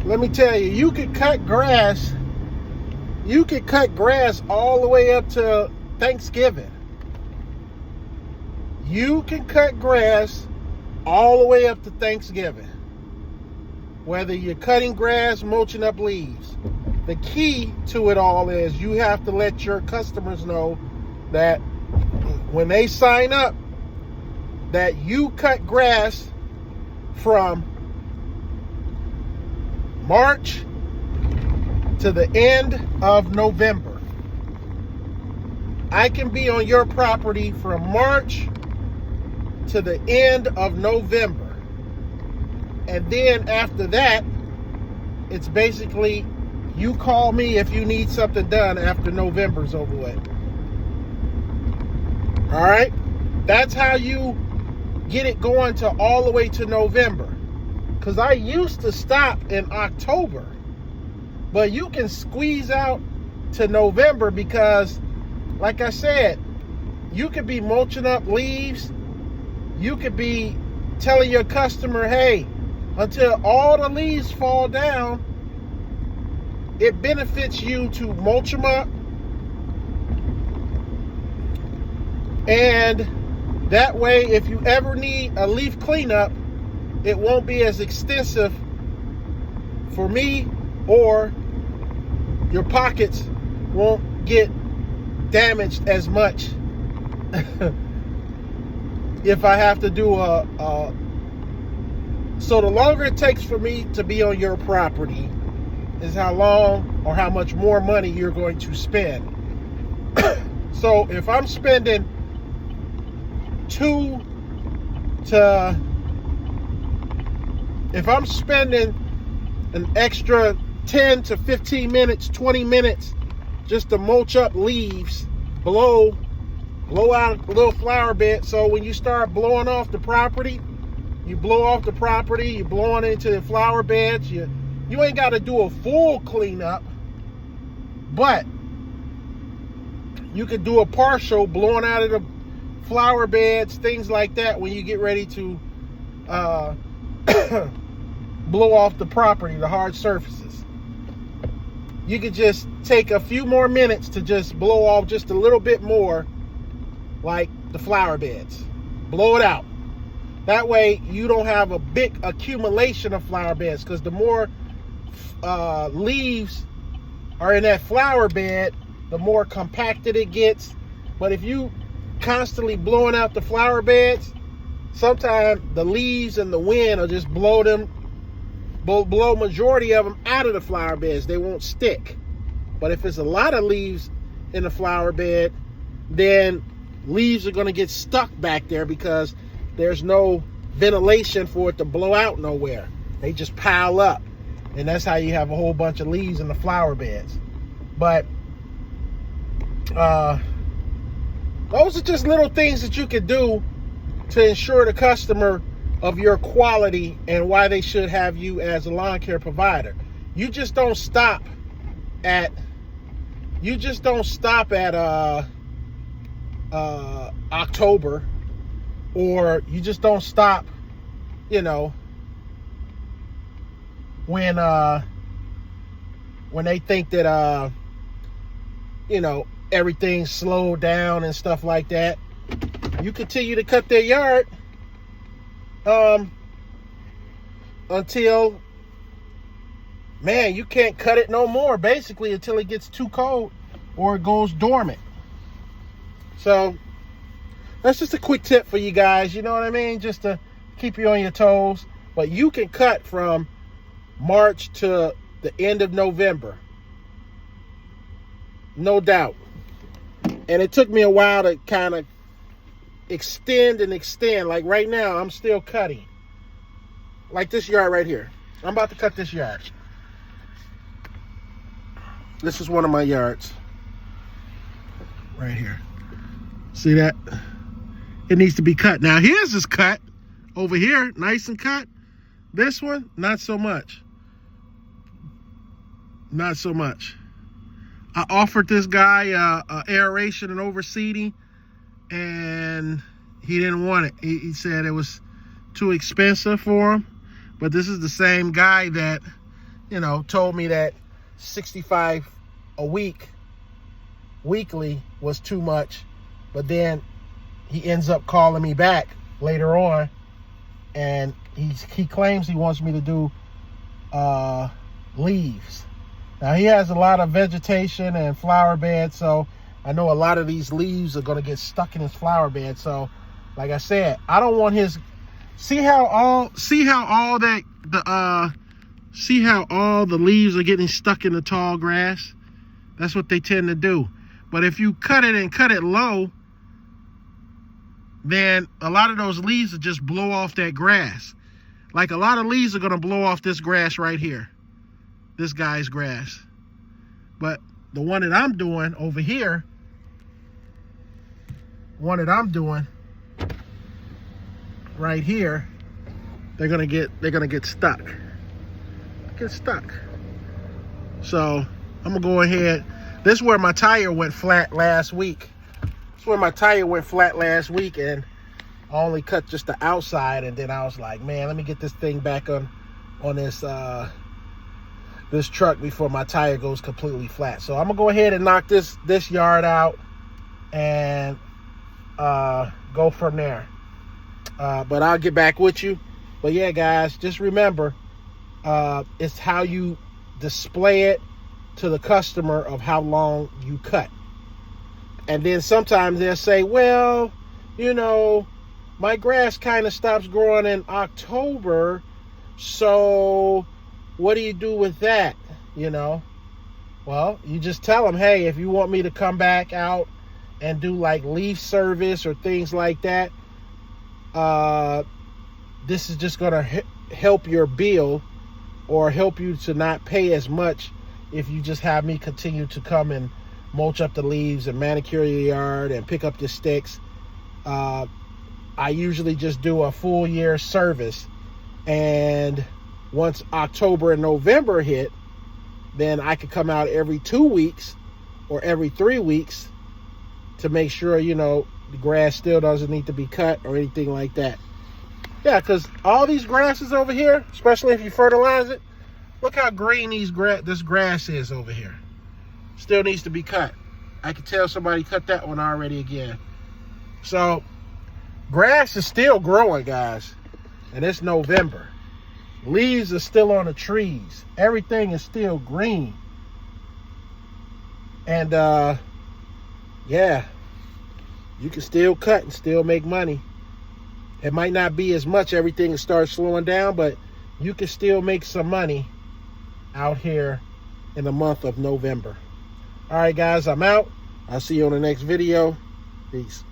let me tell you, you could cut grass. You could cut grass all the way up to Thanksgiving. You can cut grass all the way up to Thanksgiving. Whether you're cutting grass, mulching up leaves. The key to it all is you have to let your customers know that when they sign up, that you cut grass from March to the end of November. I can be on your property from March to the end of November. And then after that, it's basically you call me if you need something done after November's over with. All right? That's how you get it going to all the way to November. Because I used to stop in October. But you can squeeze out to November because, like I said, you could be mulching up leaves. You could be telling your customer, hey, until all the leaves fall down, it benefits you to mulch them up. And that way, if you ever need a leaf cleanup, it won't be as extensive for me, or your pockets won't get damaged as much if I have to do so the longer it takes for me to be on your property is how long or how much more money you're going to spend. So if I'm spending if I'm spending an extra 10 to 15 minutes, 20 minutes just to mulch up leaves, blow out a little flower bed. So when you start blowing off the property, you blow off the property, you're blowing into the flower beds. You ain't got to do a full cleanup, but you could do a partial blowing out of the flower beds, things like that when you get ready to blow off the property, the hard surfaces. You could just take a few more minutes to just blow off just a little bit more, like the flower beds. Blow it out. That way you don't have a big accumulation of flower beds, because the more leaves are in that flower bed, the more compacted it gets. But if you constantly blowing out the flower beds, sometimes the leaves and the wind will just blow majority of them out of the flower beds. They won't stick. But if it's a lot of leaves in the flower bed, then leaves are going to get stuck back there because there's no ventilation for it to blow out nowhere. They just pile up. And that's how you have a whole bunch of leaves in the flower beds. But those are just little things that you could do to ensure the customer of your quality and why they should have you as a lawn care provider. You just don't stop at October, or you just don't stop, when they think that everything's slowed down and stuff like that. You continue to cut their yard until, man, you can't cut it no more, basically, until it gets too cold or it goes dormant. So that's just a quick tip for you guys, you know what I mean? Just to keep you on your toes. But you can cut from March to the end of November. No doubt. And it took me a while to kind of extend. Like right now, I'm still cutting. Like this yard right here. I'm about to cut this yard. This is one of my yards. Right here. See that? It needs to be cut. Now here's this cut over here, nice and cut. This one, not so much. Not so much. I offered this guy aeration and overseeding, and he didn't want it. He said it was too expensive for him. But this is the same guy that you know, told me that 65 a week, weekly, was too much. But then he ends up calling me back later on, and he claims he wants me to do leaves. Now, he has a lot of vegetation and flower beds, so I know a lot of these leaves are going to get stuck in his flower bed. So, like I said, I don't want his... See how all the leaves are getting stuck in the tall grass? That's what they tend to do. But if you cut it low, then a lot of those leaves will just blow off that grass. Like, a lot of leaves are going to blow off this grass right here. This guy's grass. But the one that I'm doing over here, right here, they're gonna get stuck. So I'm gonna go ahead. This is where my tire went flat last week. And I only cut just the outside, and then I was like, man, let me get this thing back on this this truck before my tire goes completely flat. So I'm gonna go ahead and knock this yard out and go from there. But I'll get back with you. But yeah, guys, just remember, it's how you display it to the customer of how long you cut. And then sometimes they'll say, well, you know, my grass kind of stops growing in October, so what do you do with that? You know, well, you just tell them, hey, if you want me to come back out and do like leaf service or things like that, this is just going to help your bill, or help you to not pay as much if you just have me continue to come and mulch up the leaves and manicure your yard and pick up the sticks. I usually just do a full year service, and once October and November hit, then I could come out every 2 weeks or every 3 weeks to make sure, you know, the grass still doesn't need to be cut or anything like that. Yeah, because all these grasses over here, especially if you fertilize it, look how green this grass is over here. Still needs to be cut. I can tell somebody cut that one already again. So grass is still growing, guys, and it's November. Leaves are still on the trees. Everything is still green. And yeah, you can still cut and still make money. It might not be as much, everything will start slowing down, but you can still make some money out here in the month of November. All right, guys, I'm out. I'll see you on the next video. Peace.